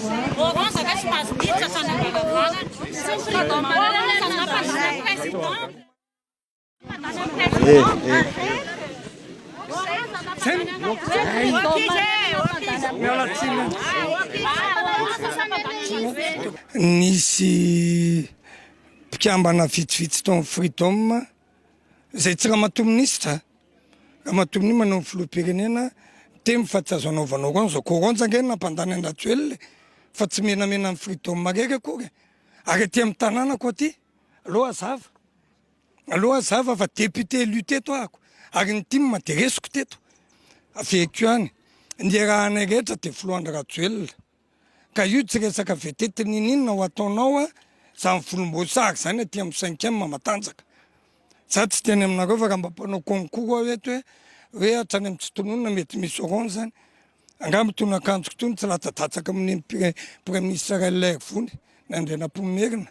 Orange adesso ma sbircia sono in Milano. Nisy mpikambana vitsivitsy tao amin'ny Freedom zay tsy raha matoministra raha matomi manao filoham-pirenena te mifatsazo anaovanao Orange Orange nampandany an-Ratjoelina fa tsy menamena amin'ny Freedom maraiky akory ary aty amin'ny tanàna koa aty aloha azava fa député élu teto ahako ary ny team de resoko teto avekeo any ny rahanay rehetra de filohandra Ratjoelina ka io tsy resaka vetety ninina ho ataonao zany volomboasary zany aty amin'ny 5e matanjaka za tsy teny aminareo fa raha mba mpanao concours eto hoe hatrany amin'ny tsitonoana mety misy Orange zany angamba tony akanjoko tony tsy latsadasaka amin'ny premier ministre Israël vony nandrenam-pomerina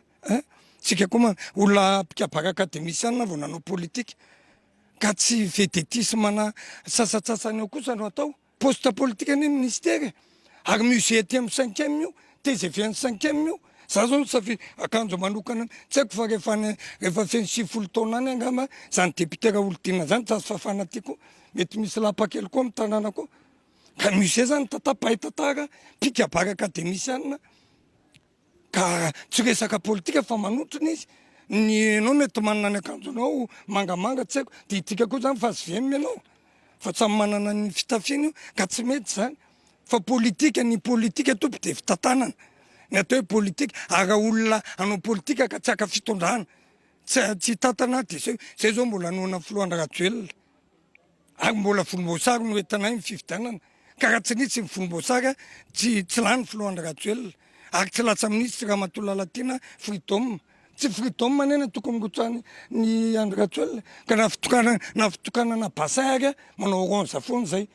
tsika koa olona mpikabaka akademisiana vao nanao politika ka tsy vedetisme na sasatsasany eo kosa no atao poste politique any ministère ary musée ty amin'ny 5e io TGV amin'ny 5e io za zao safi akanjo manokana tsy haiko fa rehefa feny 7 taona any angamba zany député Raolodina zany tsy azo fafana ty koa mety misy lapa-kely koa amin'ny tanàna koa ka musée zany tatapahy tatara mpikabaka akademisiana ka tsy resaka politika fa manotrona izy ny anao mety manana ny akanjonao mangamanga tsy haiko de itika koa zany fa azovemy ianao fa tsy manana ny fitafiana io ka tsy mety zany fa politika ny politika tompo de fitantanana ny atao hoe politika ary olona anao politika ka tsy aka fitondrana tsy tantana de zay zao mbola anoana filohandra Ratjoelina ary mbola volomboasary no entanay ny fividianana ka raha tsy nisy ny volomboasary tsy lany filohandra Ratjoelina ary tsy latsa ministra Ramatolalatiana Freedom tsy Freedom manena tokony gotrany ny Andry Ratjoelina ka na fitokanana basary manao Orange foana zay